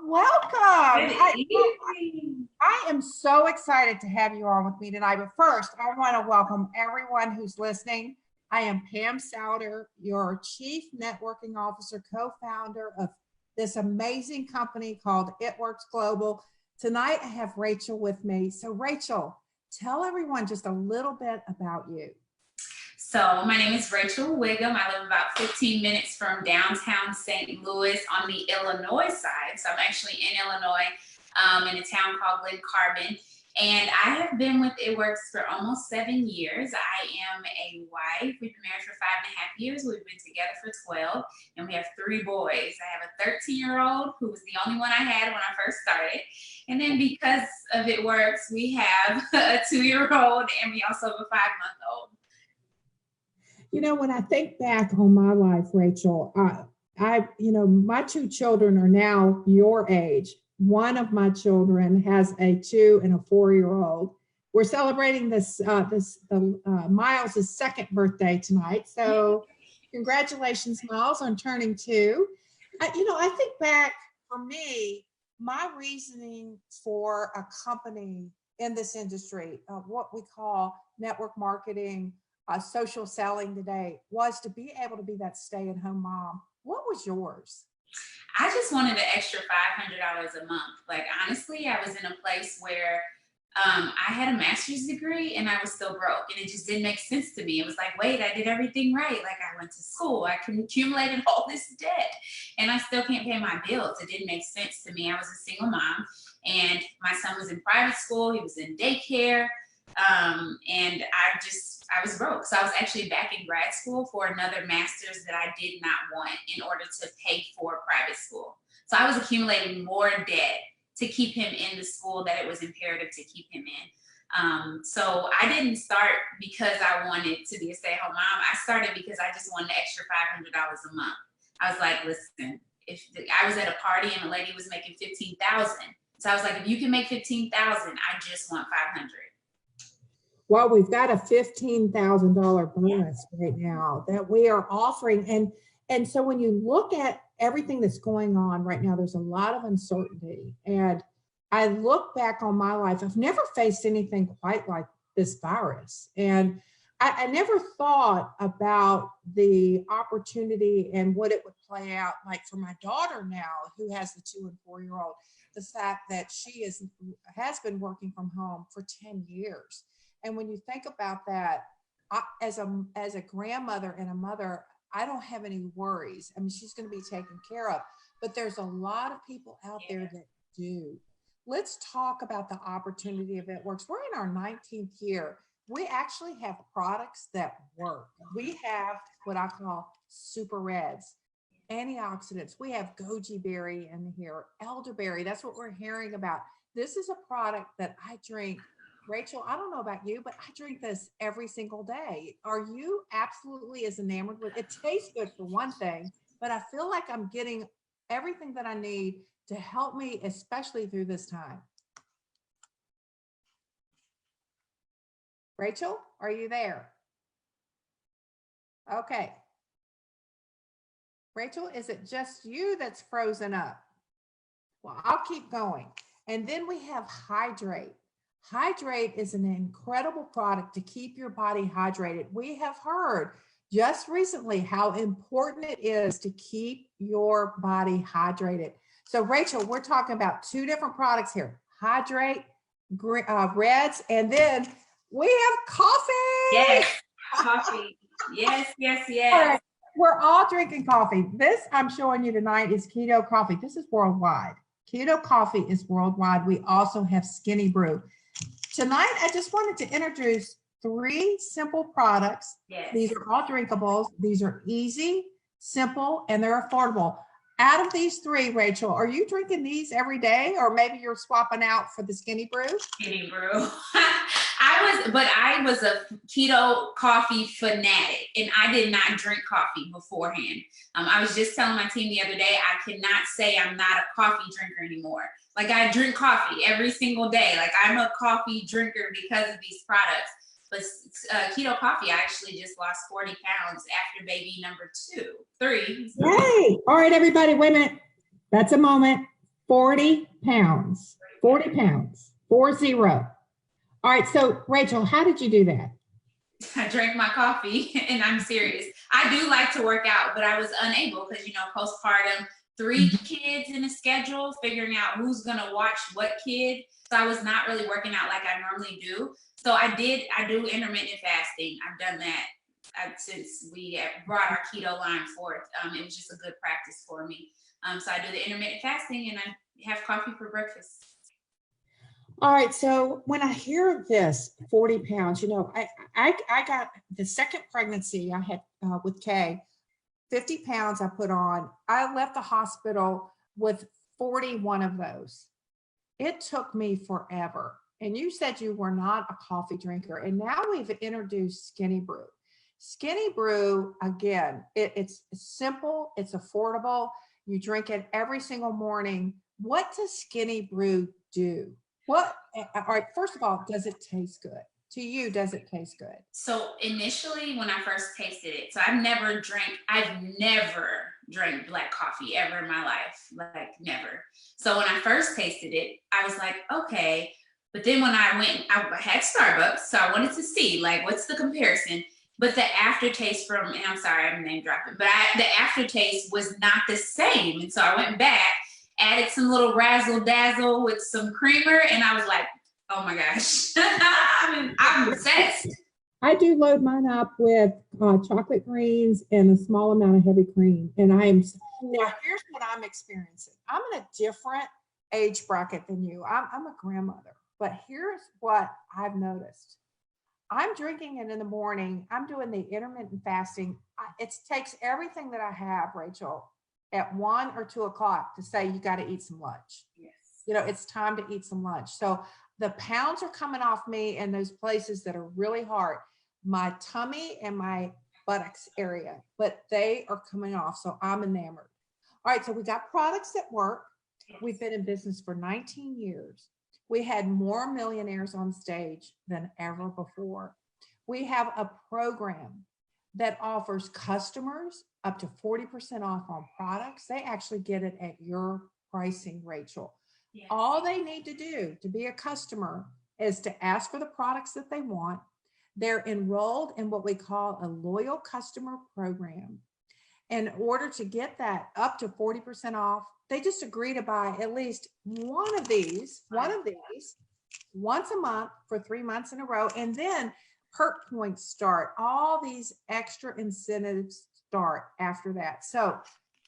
welcome. Good evening. I am so excited to have you on with me tonight. But first, I want to welcome everyone who's listening. I am Pam Souter, your Chief Networking Officer, co-founder of this amazing company called It Works Global. Tonight, I have Rachel with me. So Rachel, tell everyone just a little bit about you. So my name is Rachel Wiggum. I live about 15 minutes from downtown St. Louis on the Illinois side. So I'm actually in Illinois, in a town called Glen Carbon. And I have been with It Works for almost 7 years. I am a wife. We've been married for 5.5 years. We've been together for 12, and we have 3 boys. I have a 13-year-old who was the only one I had when I first started. And then because of It Works, we have a 2-year-old, and we also have a 5-month-old. You know, when I think back on my life, Rachel, my 2 children are now your age. One of my children has a 2 and a 4-year-old. We're celebrating Miles' 2nd birthday tonight. So congratulations, Miles, on turning 2. I think back, for me, my reasoning for a company in this industry, what we call network marketing, social selling today, was to be able to be that stay-at-home mom. What was yours? I just wanted an extra $500 a month. Like, honestly, I was in a place where I had a master's degree and I was still broke, and it just didn't make sense to me. It was like, wait, I did everything right. Like, I went to school, I accumulated all this debt, and I still can't pay my bills. It didn't make sense to me. I was a single mom, and my son was in private school. He was in daycare. And I was broke. So I was actually back in grad school for another master's that I did not want in order to pay for private school. So I was accumulating more debt to keep him in the school that it was imperative to keep him in. So I didn't start because I wanted to be a stay-at-home mom. I started because I just wanted an extra $500 a month. I was like, listen, I was at a party and a lady was making $15,000. So I was like, if you can make $15,000, I just want $500. Well, we've got a $15,000 bonus right now that we are offering. And so when you look at everything that's going on right now, there's a lot of uncertainty. And I look back on my life, I've never faced anything quite like this virus. And I never thought about the opportunity and what it would play out like for my daughter now, who has the 2 and 4-year-old, the fact that she has been working from home for 10 years. And when you think about that, as a grandmother and a mother, I don't have any worries. I mean, she's going to be taken care of, but there's a lot of people out there that do. Let's talk about the opportunity of It Works. We're in our 19th year. We actually have products that work. We have what I call super reds, antioxidants. We have goji berry in here, elderberry. That's what we're hearing about. This is a product that I drink. Rachel, I don't know about you, but I drink this every single day. Are you absolutely as enamored with it? It tastes good for one thing, but I feel like I'm getting everything that I need to help me, especially through this time. Rachel, are you there? Okay. Rachel, is it just you that's frozen up? Well, I'll keep going. And then we have Hydrate. Hydrate is an incredible product to keep your body hydrated. We have heard just recently how important it is to keep your body hydrated. So Rachel, we're talking about 2 different products here, Hydrate, reds, and then we have coffee. Yes, coffee. Yes, yes, yes. All right. We're all drinking coffee. This I'm showing you tonight is keto coffee. This is worldwide. Keto coffee is worldwide. We also have Skinny Brew. Tonight, I just wanted to introduce 3 simple products. Yes. These are all drinkables. These are easy, simple, and they're affordable. Out of these 3, Rachel, are you drinking these every day, or maybe you're swapping out for the Skinny Brew? Skinny Brew. I was a keto coffee fanatic, and I did not drink coffee beforehand. I was just telling my team the other day, I cannot say I'm not a coffee drinker anymore. Like, I drink coffee every single day. Like, I'm a coffee drinker because of these products. But keto coffee, I actually just lost 40 pounds after baby number 3. Yay! All right, everybody, wait a minute. That's a moment. 40 pounds. 40 pounds. 40. All right. So, Rachel, how did you do that? I drank my coffee, and I'm serious. I do like to work out, but I was unable because, postpartum, 3 kids in a schedule, figuring out who's going to watch what kid. So I was not really working out like I normally do. So I do intermittent fasting. I've done that since we brought our keto line forth. It was just a good practice for me. So I do the intermittent fasting, and I have coffee for breakfast. All right. So when I hear this 40 pounds, I got the second pregnancy I had with Kay, 50 pounds I put on. I left the hospital with 41 of those. It took me forever. And you said you were not a coffee drinker. And now we've introduced Skinny Brew. Skinny Brew, again, it's simple, it's affordable. You drink it every single morning. What does Skinny Brew do? All right, first of all, does it taste good? To you, does it taste good? So initially when I first tasted it, so I've never drank black coffee ever in my life, like never. So when I first tasted it, I was like, okay. But then when I had Starbucks, so I wanted to see like, what's the comparison? But the aftertaste and I'm sorry, I'm name dropping, but the aftertaste was not the same. And so I went back, added some little razzle dazzle with some creamer, and I was like, oh my gosh, I'm obsessed. I do load mine up with chocolate greens and a small amount of heavy cream. And now here's what I'm experiencing. I'm in a different age bracket than you. I'm a grandmother, but here's what I've noticed. I'm drinking it in the morning. I'm doing the intermittent fasting. It takes everything that I have, Rachel, at 1 or 2 o'clock to say, you got to eat some lunch. Yes. It's time to eat some lunch. So the pounds are coming off me in those places that are really hard, my tummy and my buttocks area, but they are coming off. So I'm enamored. All right. So we got products that work. We've been in business for 19 years. We had more millionaires on stage than ever before. We have a program that offers customers up to 40% off on products. They actually get it at your pricing, Rachel. Yes. All they need to do to be a customer is to ask for the products that they want. They're enrolled in what we call a loyal customer program. In order to get that up to 40% off, they just agree to buy at least one of these once a month for 3 months in a row. And then perk points start. All these extra incentives start after that. So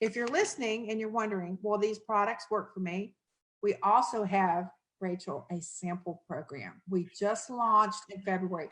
if you're listening and you're wondering, will these products work for me? We also have, Rachel, a sample program. We just launched in February.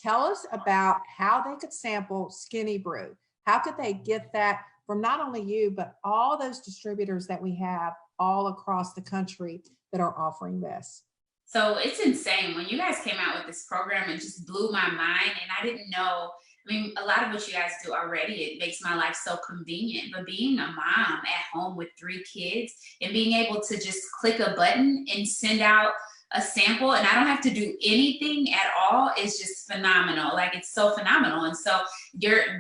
Tell us about how they could sample Skinny Brew. How could they get that from not only you, but all those distributors that we have all across the country that are offering this? So it's insane. When you guys came out with this program, it just blew my mind. And I didn't know, a lot of what you guys do already, it makes my life so convenient. But being a mom at home with 3 kids and being able to just click a button and send out a sample, and I don't have to do anything at all, is just phenomenal. Like, it's so phenomenal. And so your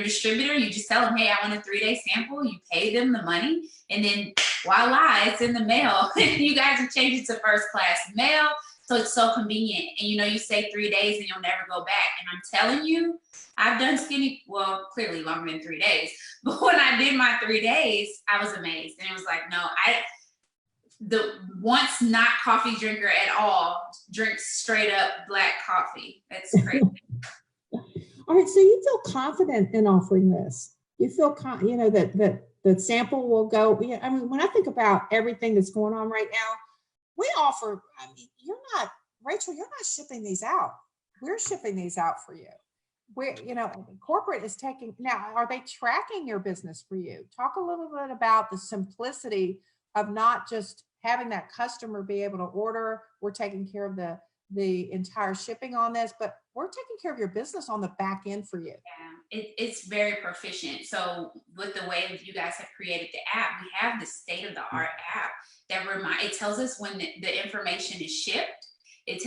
distributor, you just tell them, hey, I want a 3-day sample. You pay them the money, and then voila, it's in the mail. You guys have changed it to first class mail. So it's so convenient. And you say 3 days and you'll never go back. And I'm telling you, I've done Skinny, well, clearly longer than 3 days. But when I did my 3 days, I was amazed. And it was like, no, the once not coffee drinker at all drinks straight up black coffee. That's crazy. All right. So you feel confident in offering this. You feel, that the sample will go. When I think about everything that's going on right now, we offer, Rachel, you're not shipping these out. We're shipping these out for you. Corporate is now, are they tracking your business for you? Talk a little bit about the simplicity of not just having that customer be able to order. We're taking care of the entire shipping on this, but we're taking care of your business on the back end for you. Yeah, it's very proficient. So with the way you guys have created the app, we have the state-of-the-art app that it tells us when the information is shipped. It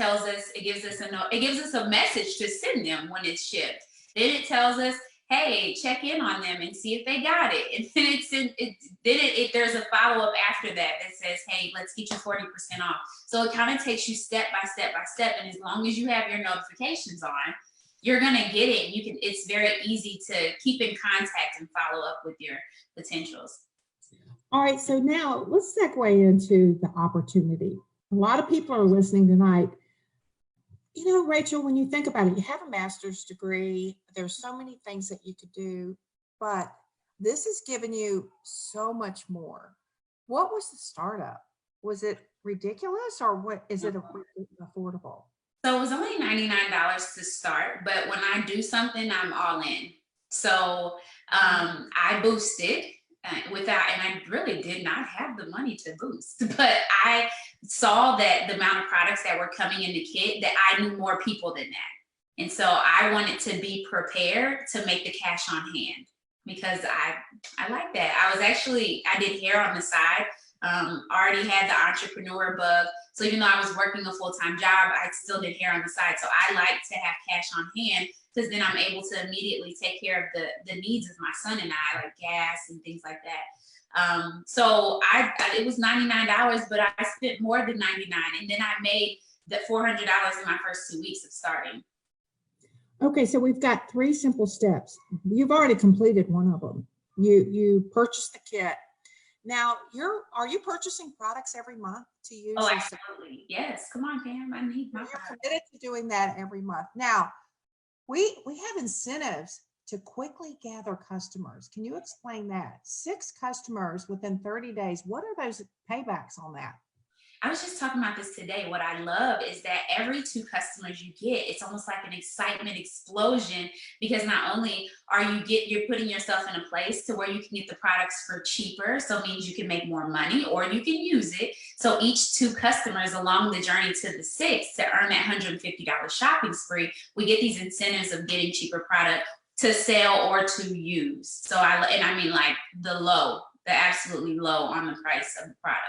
gives us a message to send them when it's shipped. Then it tells us, hey, check in on them and see if they got it. And then there's a follow-up after that that says, hey, let's get you 40% off. So it kind of takes you step by step by step. And as long as you have your notifications on, you're gonna get it. It's very easy to keep in contact and follow up with your potentials. All right, so now let's segue into the opportunity. A lot of people are listening tonight. You know, Rachel, when you think about it, you have a master's degree. There's so many things that you could do, but this has given you so much more. What was the startup? Was it ridiculous, or what is it affordable? So it was only $99 to start, but when I do something, I'm all in. So I boosted and I really did not have the money to boost, but I saw that the amount of products that were coming in the kit, that I knew more people than that. And so I wanted to be prepared to make the cash on hand because I like that. I did hair on the side, already had the entrepreneur bug. So even though I was working a full-time job, I still did hair on the side. So I like to have cash on hand because then I'm able to immediately take care of the needs of my son and I, like gas and things like that. So it was $99, but I spent more than $99, and then I made the $400 in my first 2 weeks of starting. Okay, so we've got 3 simple steps. You've already completed one of them. You purchased the kit. Now, are you purchasing products every month to use? Oh, absolutely. Yes. Come on, Pam. I need my You're committed to doing that every month. Now, we have incentives to quickly gather customers. Can you explain that? 6 customers within 30 days. What are those paybacks on that? I was just talking about this today. What I love is that every 2 customers you get, it's almost like an excitement explosion, because not only you're putting yourself in a place to where you can get the products for cheaper. So it means you can make more money or you can use it. So each 2 customers along the journey to the 6 to earn that $150 shopping spree, we get these incentives of getting cheaper product to sell or to use. So I mean like the absolutely low on the price of the product.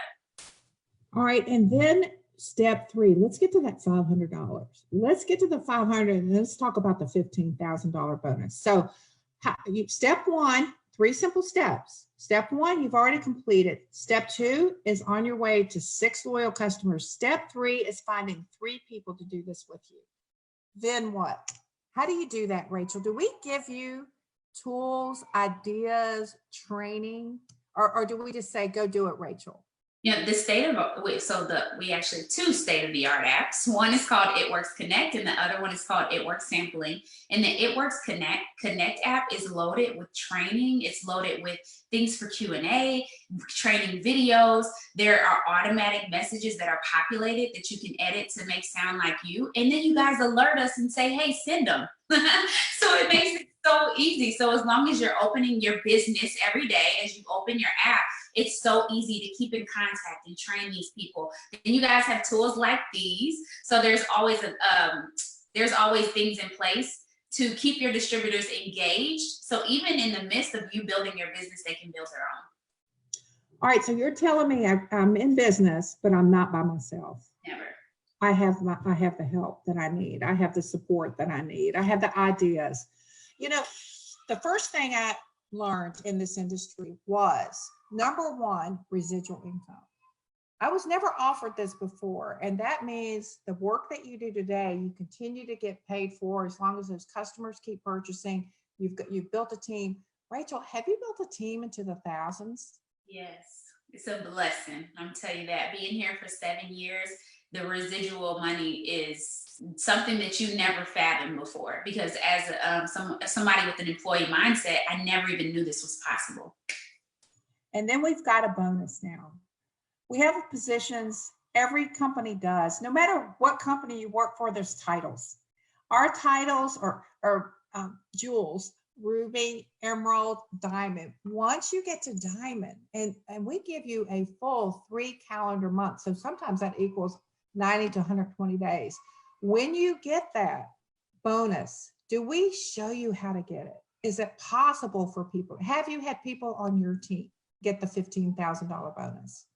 All right, and then step 3, let's get to that $500. Let's get to the $500 and let's talk about the $15,000 bonus. So step 1, 3 simple steps. Step 1, you've already completed. Step 2 is on your way to 6 loyal customers. Step 3 is finding 3 people to do this with you. Then what? How do you do that, Rachel? Do we give you tools, ideas, training, or do we just say, go do it, Rachel? We actually have 2 state-of-the-art apps. One is called It Works Connect, and the other one is called It Works Sampling. And the It Works Connect app is loaded with training. It's loaded with things for Q&A, training videos. There are automatic messages that are populated that you can edit to make sound like you. And then you guys alert us and say, hey, send them. So it makes it so easy. So as long as you're opening your business every day, as you open your app, it's so easy to keep in contact and train these people. And you guys have tools like these. So there's always things in place to keep your distributors engaged. So even in the midst of you building your business, they can build their own. All right, so you're telling me I'm in business, but I'm not by myself. Never. I have the help that I need. I have the support that I need. I have the ideas. You know, the first thing I learned in this industry was, number 1, residual income. I was never offered this before, and that means the work that you do today, you continue to get paid for as long as those customers keep purchasing. You've built a team. Rachel, have you built a team into the thousands? Yes, it's a blessing. I'm telling you that. Being here for 7 years, the residual money is something that you never fathomed before, because as somebody with an employee mindset, I never even knew this was possible. And then we've got a bonus now. We have positions, every company does. No matter what company you work for, there's titles. Our titles are jewels, ruby, emerald, diamond. Once you get to diamond, and we give you a full 3 calendar months. So sometimes that equals 90 to 120 days. When you get that bonus, do we show you how to get it? Is it possible for people? Have you had people on your team get the $15,000 bonus?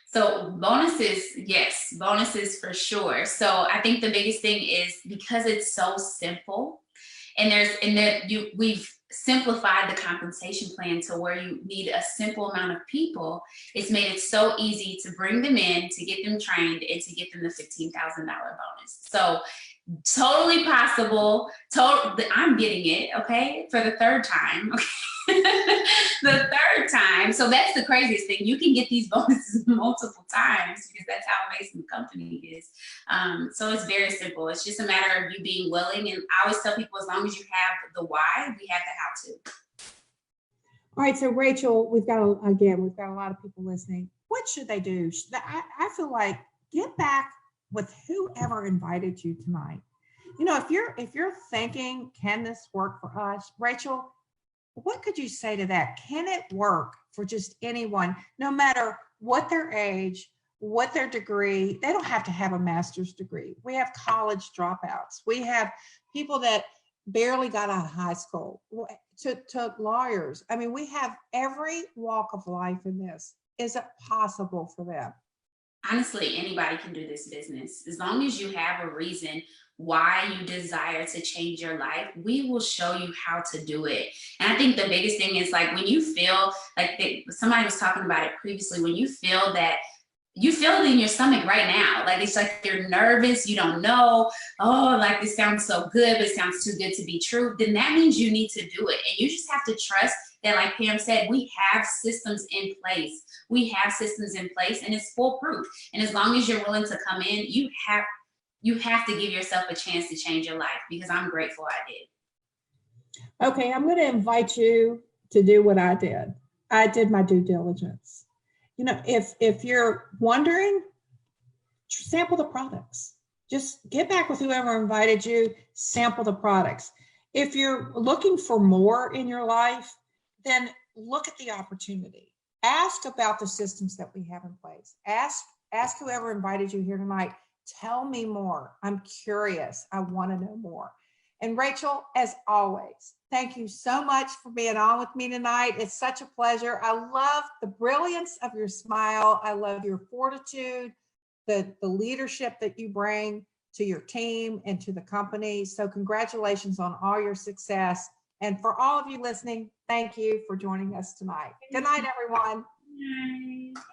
So bonuses, yes, bonuses for sure. So I think the biggest thing is because it's so simple we've simplified the compensation plan to where you need a simple amount of people. It's made it so easy to bring them in, to get them trained, and to get them the $15,000 bonus. So totally possible. I'm getting it, okay, for the third time. Okay. The third time. So that's the craziest thing. You can get these bonuses multiple times because that's how amazing the company is. So it's very simple. It's just a matter of you being willing. And I always tell people, as long as you have the why, we have the how to. All right, so Rachel, we've got a lot of people listening. What should they do? I feel like get back with whoever invited you tonight. You know, if you're thinking, can this work for us? Rachel, what could you say to that? Can it work for just anyone, no matter what their age, what their degree? They don't have to have a master's degree. We have college dropouts. We have people that barely got out of high school, to lawyers. I mean, we have every walk of life in this. Is it possible for them? Honestly, anybody can do this business. As long as you have a reason why you desire to change your life, we will show you how to do it. And I think the biggest thing is, like, when you feel like somebody was talking about it previously, when you feel that, you feel it in your stomach right now. Like, it's like you're nervous, you don't know, oh, like this sounds so good, but it sounds too good to be true. Then that means you need to do it. And you just have to trust that, like Pam said, we have systems in place. We have systems in place, and it's foolproof. And as long as you're willing to come in, you have to give yourself a chance to change your life, because I'm grateful I did. Okay, I'm going to invite you to do what I did. I did my due diligence. You know, if you're wondering, sample the products. Just get back with whoever invited you, sample the products. If you're looking for more in your life, then look at the opportunity. Ask about the systems that we have in place. Ask whoever invited you here tonight, tell me more. I'm curious. I want to know more. And Rachel, as always, thank you so much for being on with me tonight. It's such a pleasure. I love the brilliance of your smile. I love your fortitude, the leadership that you bring to your team and to the company. So congratulations on all your success. And for all of you listening, thank you for joining us tonight. Good night, everyone. Good night.